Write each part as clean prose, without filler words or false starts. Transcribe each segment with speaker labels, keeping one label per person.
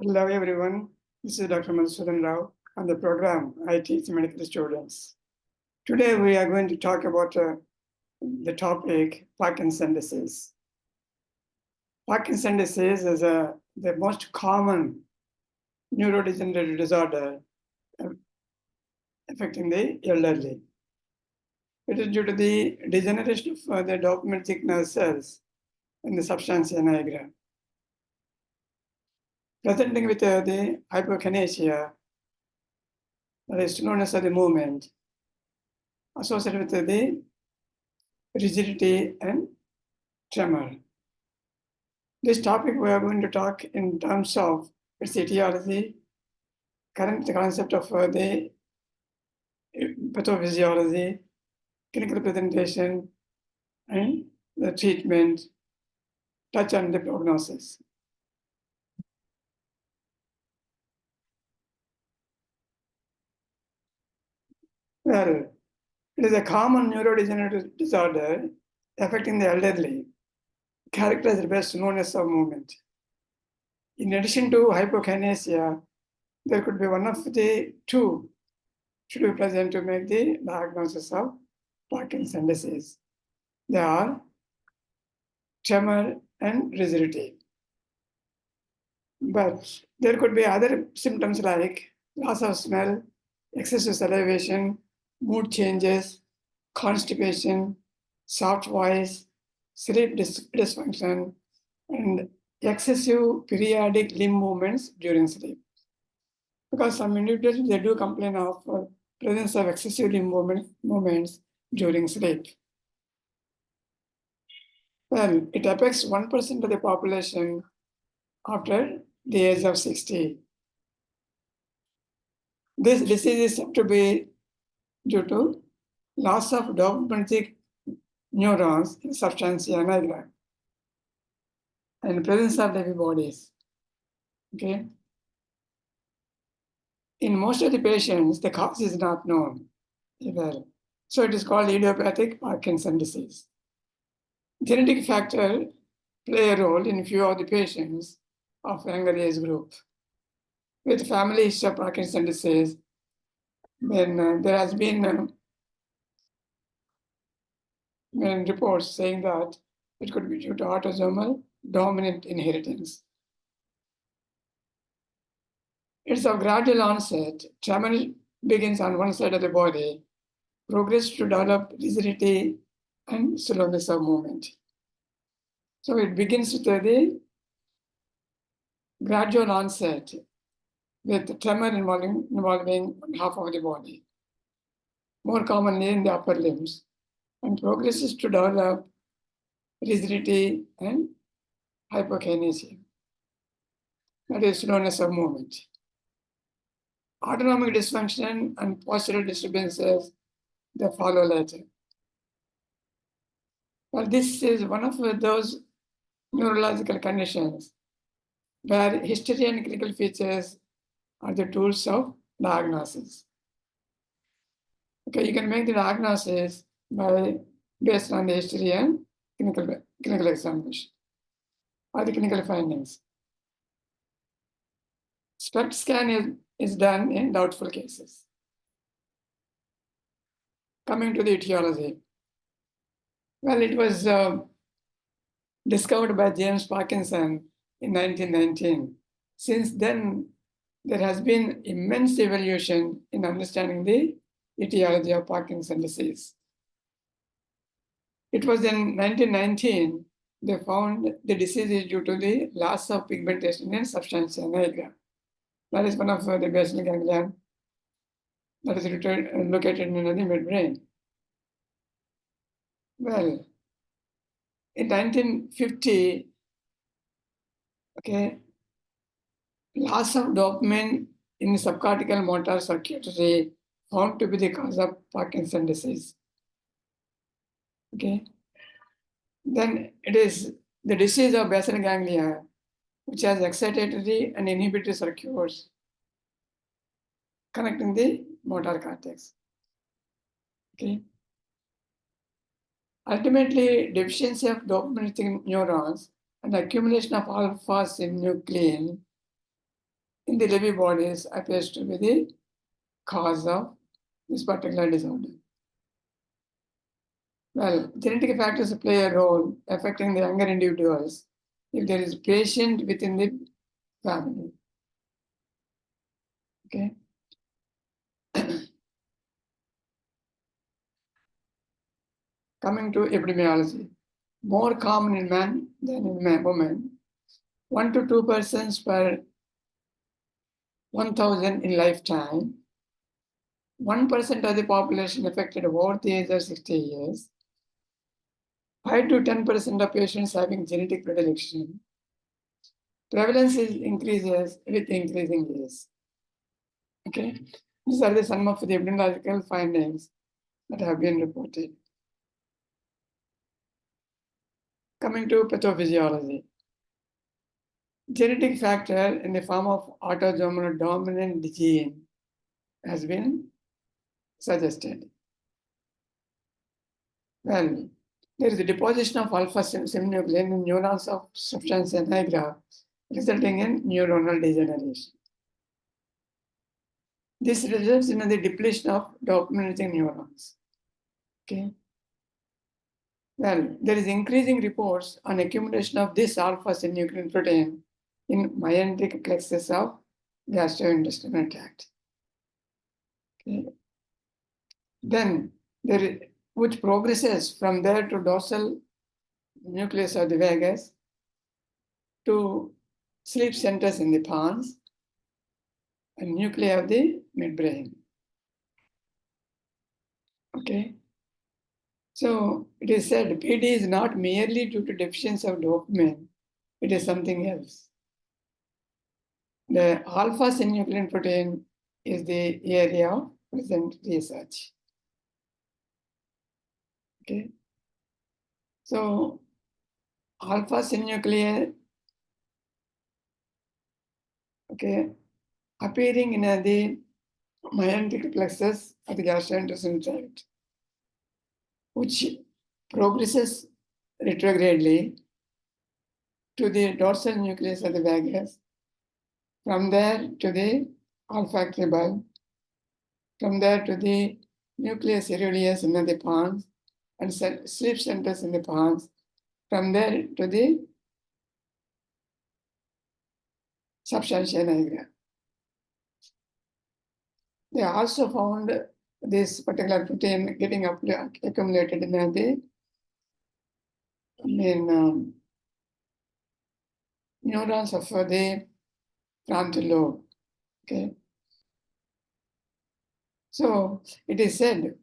Speaker 1: Hello everyone, this is Dr. Madhusudan Rao. On the program, I teach medical students. Today we are going to talk about the topic Parkinson's disease. Parkinson's disease is the most common neurodegenerative disorder affecting the elderly. It is due to the degeneration of the dopaminergic nerve cells in the substantia nigra. Presenting with the hypokinesia, that is known as the movement, associated with the rigidity and tremor. This topic we are going to talk in terms of its etiology, current concept of the pathophysiology, clinical presentation, and the treatment, touch on the prognosis. Well, it is a common neurodegenerative disorder affecting the elderly, characterized by slowness of movement. In addition to hypokinesia, there could be one of the two should be present to make the diagnosis of Parkinson's disease. They are tremor and rigidity. But there could be other symptoms like loss of smell, excessive salivation, mood changes, constipation, soft voice, sleep dysfunction, and excessive periodic limb movements during sleep. Because some individuals, they do complain of presence of excessive limb movements during sleep. Well, it affects 1% of the population after the age of 60. This disease is said to be due to loss of dopaminergic neurons in substantia nigra and presence of Lewy bodies. Okay. In most of the patients, the cause is not known either. So it is called idiopathic Parkinson's disease. Genetic factor play a role in few of the patients of younger age group. With family history of Parkinson's disease, then there has been reports saying that it could be due to autosomal dominant inheritance. It's of gradual onset. Tremor begins on one side of the body, progress to develop rigidity and slowness of movement. So it begins with the gradual onset with tremor involving one half of the body, more commonly in the upper limbs, and progresses to develop rigidity and hypokinesia, that is slowness of movement. Autonomic dysfunction and postural disturbances, they follow later. Well, this is one of those neurological conditions where history and clinical features are the tools of diagnosis. Okay, you can make the diagnosis based on the history and clinical examination or the clinical findings. SPECT scan is done in doubtful cases. Coming to the etiology. Well, it was discovered by James Parkinson in 1919. Since then, there has been immense evolution in understanding the etiology of Parkinson's disease. It was in 1919 they found the disease is due to the loss of pigmentation in substantia nigra. That is one of the basal ganglia that is located in the midbrain. Well, in 1950, okay, loss of dopamine in the subcortical motor circuitry found to be the cause of Parkinson's disease. Okay. Then it is the disease of basal ganglia, which has excitatory and inhibitory circuits connecting the motor cortex. Okay. Ultimately, deficiency of dopaminergic neurons and accumulation of alpha-synuclein in the Lewy bodies appears to be the cause of this particular disorder. Well, genetic factors play a role affecting the younger individuals if there is patient within the family. Okay. Coming to epidemiology, more common in man than in women. 1 to 2 persons per 1,000 in lifetime. 1% of the population affected over the age of 60 years. 5 to 10% of patients having genetic predilection. Prevalence increases with increasing age. Okay, these are some of the epidemiological findings that have been reported. Coming to pathophysiology, genetic factor in the form of autosomal dominant gene has been suggested. Well, there is a deposition of alpha-synuclein in neurons of substantia nigra, resulting in neuronal degeneration. This results in the depletion of dopaminergic neurons. Okay. Well, there is increasing reports on accumulation of this alpha-synuclein protein in meandric plexus of gastrointestinal tract. Okay. Then which progresses from there to dorsal nucleus of the vagus to sleep centers in the pons and nuclei of the midbrain. Okay. So it is said PD is not merely due to deficiency of dopamine, it is something else. The alpha-synuclein protein is the area of present research. Okay. So alpha-synuclein, okay, appearing in the meandric plexus of the gastrointestinal tract, which progresses retrogradely to the dorsal nucleus of the vagus, from there to the olfactory bulb, from there to the nucleus ceruleus in the pons, and sleep centers in the pons, from there to the substantia nigra. They also found this particular protein getting accumulated in the neurons of the frontal lobe. Okay. So it is said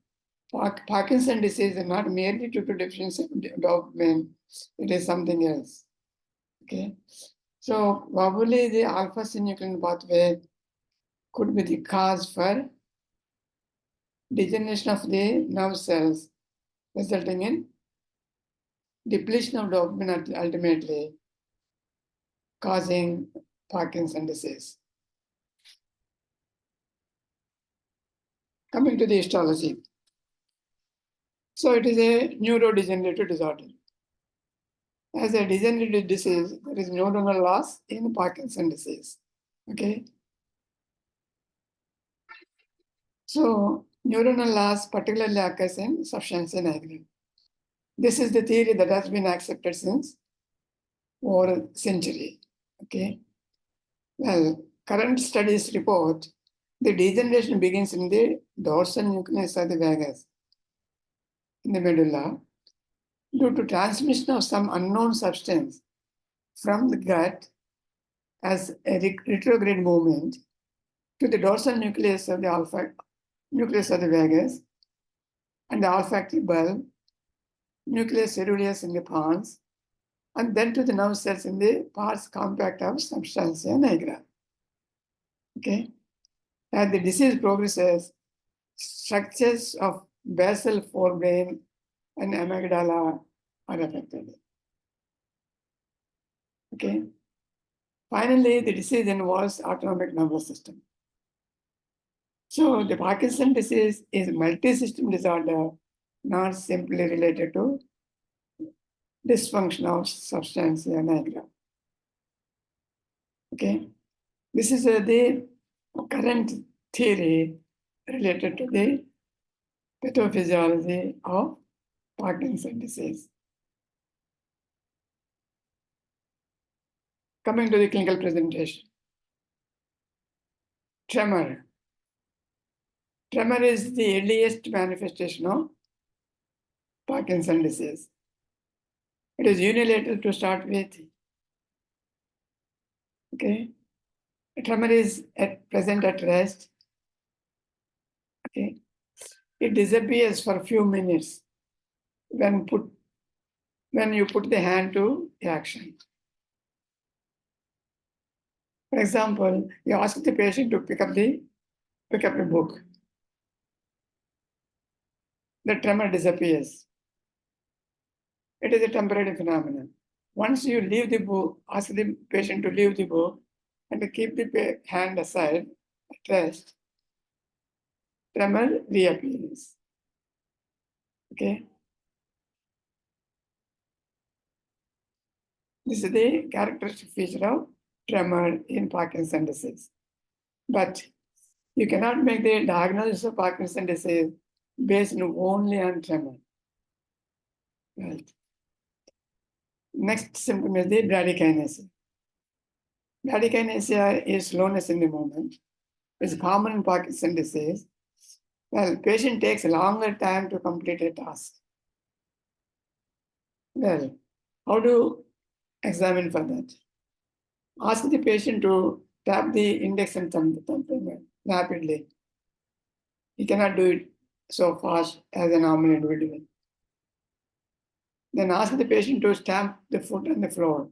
Speaker 1: Parkinson disease is not merely due to deficiency of dopamine, it is something else. Okay. So probably the alpha-synuclein pathway could be the cause for degeneration of the nerve cells, resulting in depletion of dopamine ultimately causing Parkinson disease. Coming to the histology. So it is a neurodegenerative disorder. As a degenerative disease, there is neuronal loss in Parkinson disease. Okay. So neuronal loss particularly occurs in substantia nigra. This is the theory that has been accepted since over a century. Okay. Well, current studies report the degeneration begins in the dorsal nucleus of the vagus, in the medulla, due to transmission of some unknown substance from the gut as a retrograde movement to the dorsal nucleus of the nucleus of the vagus and the olfactory bulb, nucleus ceruleus in the pons, and then to the nerve cells in the pars compact of substantia nigra. Okay. As the disease progresses, structures of basal forebrain and amygdala are affected. Okay. Finally, the disease involves autonomic nervous system. So the Parkinson disease is a multisystem disorder, not simply related to dysfunction of substantia nigra. Okay. This is the current theory related to the pathophysiology of Parkinson's disease. Coming to the clinical presentation. Tremor. Tremor is the earliest manifestation of Parkinson's disease. It is unilateral to start with. Okay. Tremor is present at rest. Okay. It disappears for a few minutes when you put the hand to action. For example, you ask the patient to pick up a book. The tremor disappears. It is a temporary phenomenon. Once you leave the book, ask the patient to leave the book and to keep the hand aside at rest, tremor reappears. Okay. This is the characteristic feature of tremor in Parkinson's disease. But you cannot make the diagnosis of Parkinson's disease based only on tremor. Right. Next symptom is the bradykinesia. Bradykinesia is slowness in the movement. It's common in Parkinson's disease. Well, patient takes a longer time to complete a task. Well, how to examine for that? Ask the patient to tap the index and thumb rapidly. He cannot do it so fast as a normal individual. Then ask the patient to stamp the foot on the floor.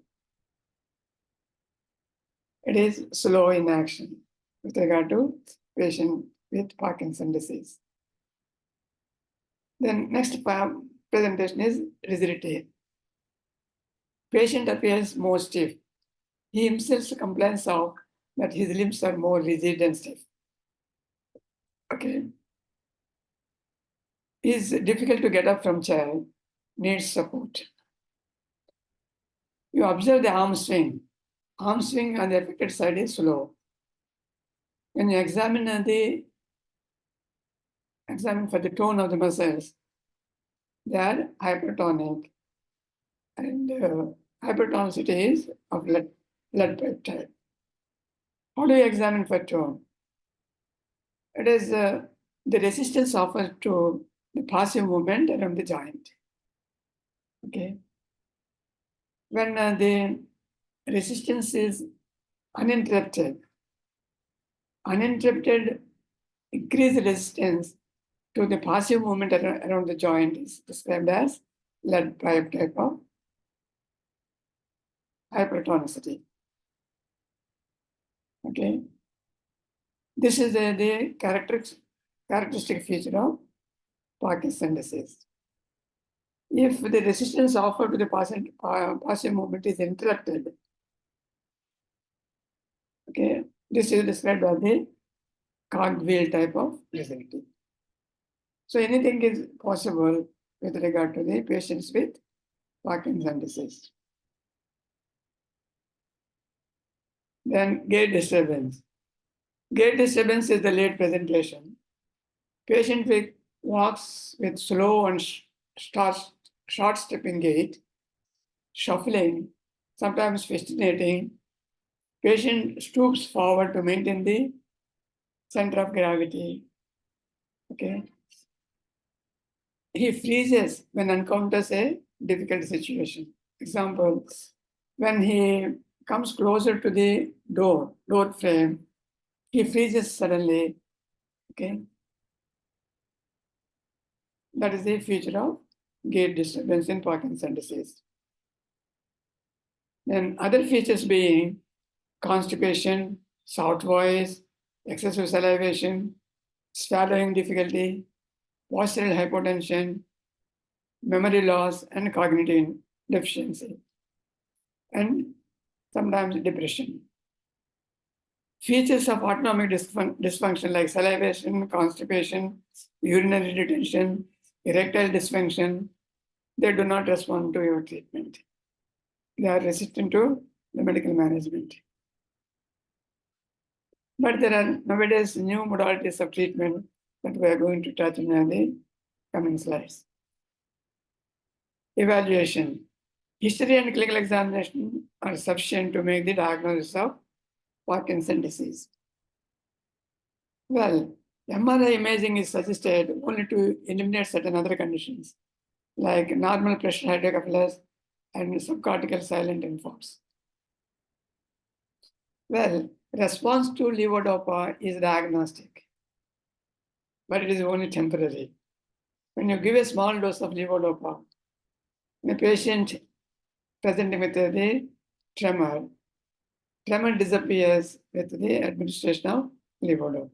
Speaker 1: It is slow in action with regard to patient with Parkinson's disease. Then next presentation is rigidity. Patient appears more stiff. He himself complains of that his limbs are more rigid and stiff. Okay. Is difficult to get up from chair, needs support. You observe the arm swing. Arm swing on the affected side is slow. When you examine for the tone of the muscles, they are hypertonic, and hypertonicity is of blood peptide. How do you examine for tone? It is the resistance offered to the passive movement around the joint. Okay. When the resistance is uninterrupted increased resistance to the passive movement around the joint is described as lead pipe type of hypertonicity. Okay. This is the characteristic feature of Parkinson's disease. If the resistance offered to the passive movement is interrupted, okay, this is described as the cogwheel type of rigidity. So anything is possible with regard to the patients with Parkinson's disease. Then gait disturbance. Gait disturbance is the late presentation. Patient walks with slow and short stepping gait, shuffling, sometimes festinating. Patient stoops forward to maintain the center of gravity. Okay. He freezes when encounters a difficult situation. Example, when he comes closer to the door frame, he freezes suddenly. Okay. That is the feature of gait disturbance in Parkinson's disease. Then other features being constipation, short voice, excessive salivation, swallowing difficulty, postural hypotension, memory loss, and cognitive deficiency, and sometimes depression. Features of autonomic dysfunction like salivation, constipation, urinary retention, erectile dysfunction, they do not respond to your treatment. They are resistant to the medical management. But there are nowadays new modalities of treatment that we are going to touch in the coming slides. Evaluation. History and clinical examination are sufficient to make the diagnosis of Parkinson's disease. Well, MRI imaging is suggested only to eliminate certain other conditions like normal pressure hydrocephalus and subcortical silent infarcts. Well, response to levodopa is diagnostic, but it is only temporary. When you give a small dose of levodopa, the patient presenting with the tremor disappears with the administration of levodopa.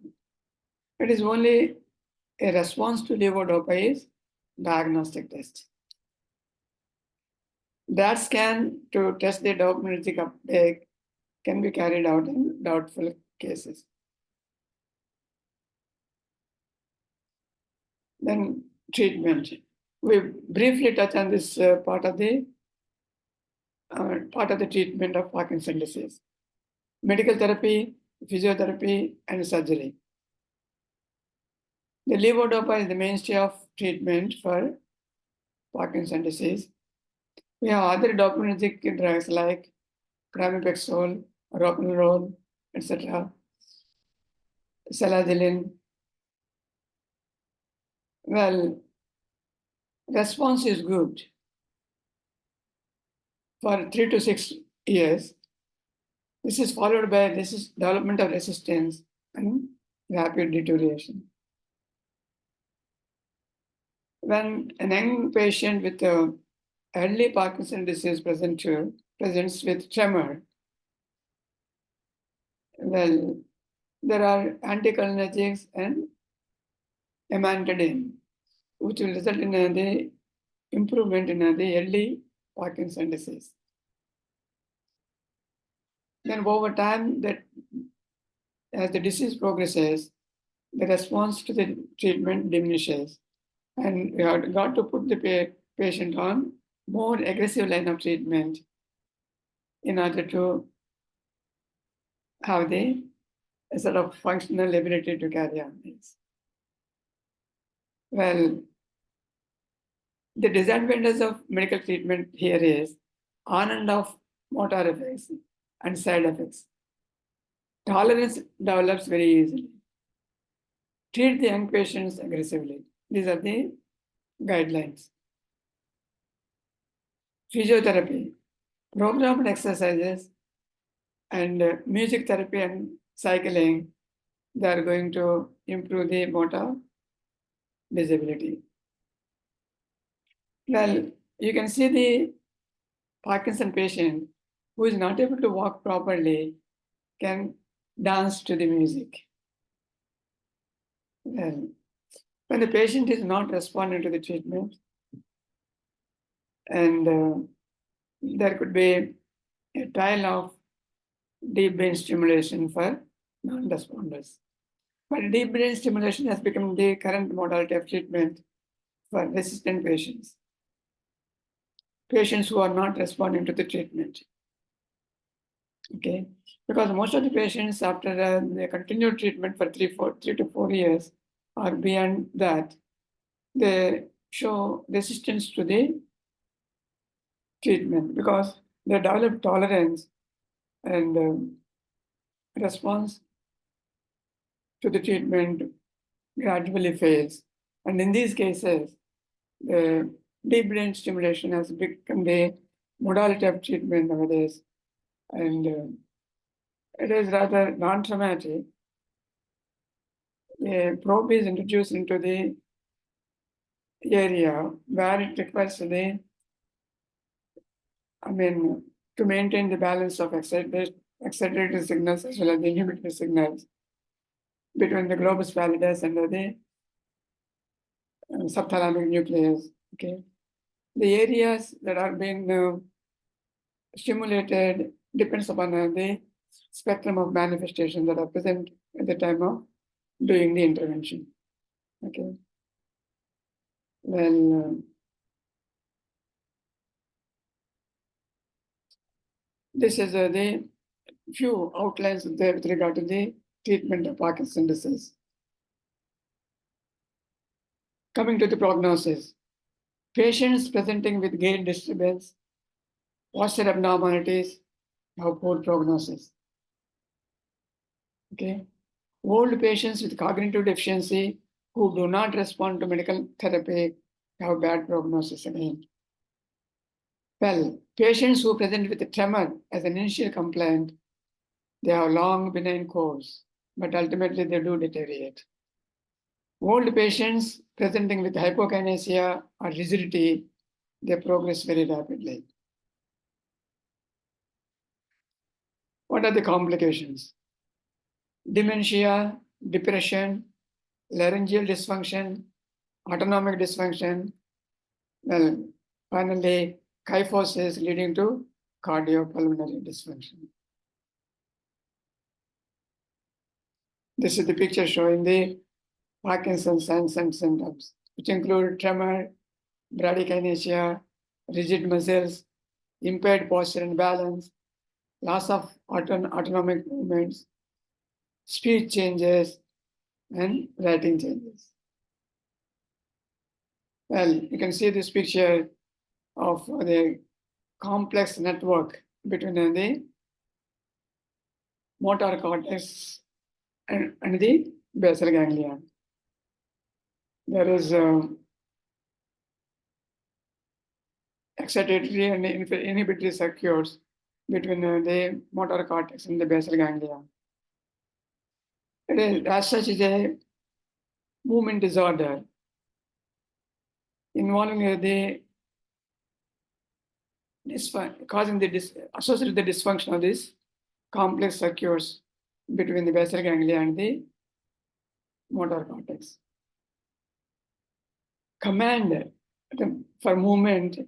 Speaker 1: It is only a response to levodopa is diagnostic test. That scan to test the dopaminergic uptake can be carried out in doubtful cases. Then treatment. We briefly touch on this part of the treatment of Parkinson's disease. Medical therapy, physiotherapy, and surgery. The levodopa is the mainstay of treatment for Parkinson's disease. We have other dopaminergic drugs like pramipexole, ropenolol, etc., selagilin. Well, response is good for 3 to 6 years. This is followed by development of resistance and rapid deterioration. When a young patient with early Parkinson's disease presents with tremor, well, there are anticholinergics and amantadine, which will result in the improvement in the early Parkinson's disease. Then over time, as the disease progresses, the response to the treatment diminishes. And we have got to put the patient on more aggressive line of treatment in order to have the sort of functional ability to carry on things. Well, the disadvantage of medical treatment here is on and off motor effects and side effects. Tolerance develops very easily. Treat the young patients aggressively. These are the guidelines. Physiotherapy, programmed exercises, and music therapy and cycling, they are going to improve the motor disability. Well, you can see the Parkinson patient who is not able to walk properly can dance to the music. Well, when the patient is not responding to the treatment, and there could be a trial of deep brain stimulation for non-responders. But deep brain stimulation has become the current modality of treatment for resistant patients who are not responding to the treatment. Okay, because most of the patients after the continued treatment for 3 to 4 years or beyond that, they show resistance to the treatment because they develop tolerance and response to the treatment gradually fails. And in these cases, the deep brain stimulation has become the modality of treatment nowadays. And it is rather non-traumatic. A probe is introduced into the area where it requires to maintain the balance of excitatory signals as well as the inhibitory signals between the globus pallidus and the subthalamic nucleus. Okay, the areas that are being stimulated depends upon the spectrum of manifestations that are present at the time of doing the intervention. Okay. Well, this is the few outlines there with regard to the treatment of Parkinson's disease. Coming to the prognosis, patients presenting with gait disturbance, posture abnormalities have poor prognosis. Okay. Old patients with cognitive deficiency who do not respond to medical therapy have bad prognosis again. Well, patients who present with a tremor as an initial complaint, they have long benign course, but ultimately they do deteriorate. Old patients presenting with hypokinesia or rigidity, they progress very rapidly. What are the complications? Dementia, depression, laryngeal dysfunction, autonomic dysfunction, well, finally, kyphosis leading to cardiopulmonary dysfunction. This is the picture showing the Parkinson's signs and symptoms, which include tremor, bradykinesia, rigid muscles, impaired posture and balance, loss of autonomic movements, speech changes, and writing changes. Well, you can see this picture of the complex network between the motor cortex and the basal ganglia. There is excitatory and inhibitory circuits between the motor cortex and the basal ganglia. It is, as such, is a movement disorder involving the causing the associated with the dysfunction of these complex circuits between the basal ganglia and the motor cortex. Command for movement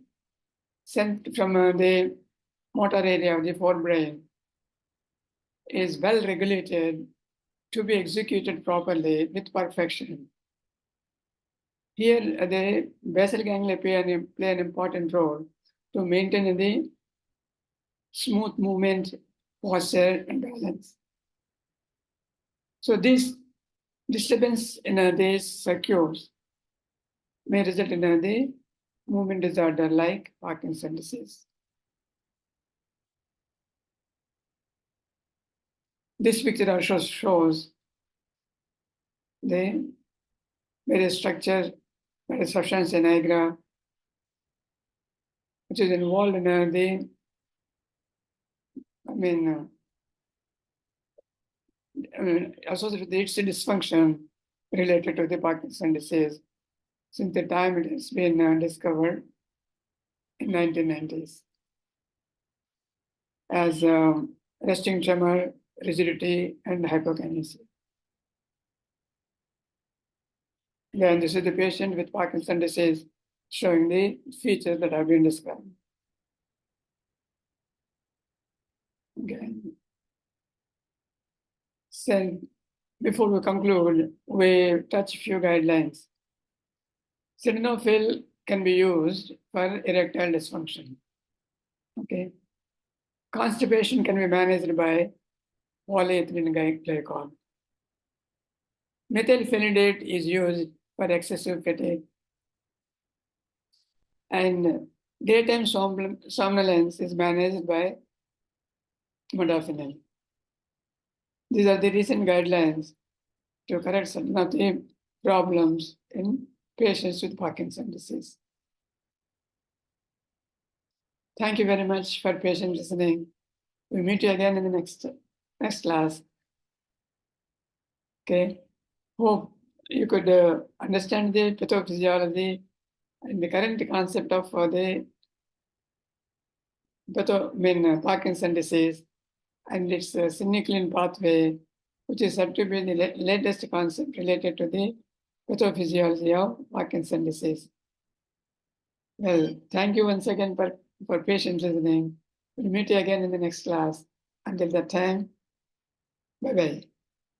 Speaker 1: sent from the motor area of the forebrain is well regulated to be executed properly with perfection. Here, the basal ganglia play an important role to maintain the smooth movement, posture, and balance. So this disturbance in these circuits may result in the movement disorder like Parkinson's disease. This picture also shows the various structure, various substantia nigra, which is involved in the, associated with its dysfunction related to the Parkinson's disease since the time it has been discovered in 1990s as resting tremor, rigidity, and hypokinesia. Again, this is the patient with Parkinson's disease showing the features that have been described. Again, so before we conclude, we touch a few guidelines. Sildenafil can be used for erectile dysfunction. Okay. Constipation can be managed by polyethylene glycol. Methylphenidate is used for excessive fatigue. And daytime somnolence is managed by modafinil. These are the recent guidelines to correct certain of the problems in patients with Parkinson's disease. Thank you very much for patient listening. We'll meet you again in the next class. Okay. Hope you could understand the pathophysiology and the current concept of the Parkinson's disease and its synuclein pathway, which is said to be the latest concept related to the pathophysiology of Parkinson's disease. Well, thank you once again for patient listening. We'll meet you again in the next class. Until that time, bye-bye.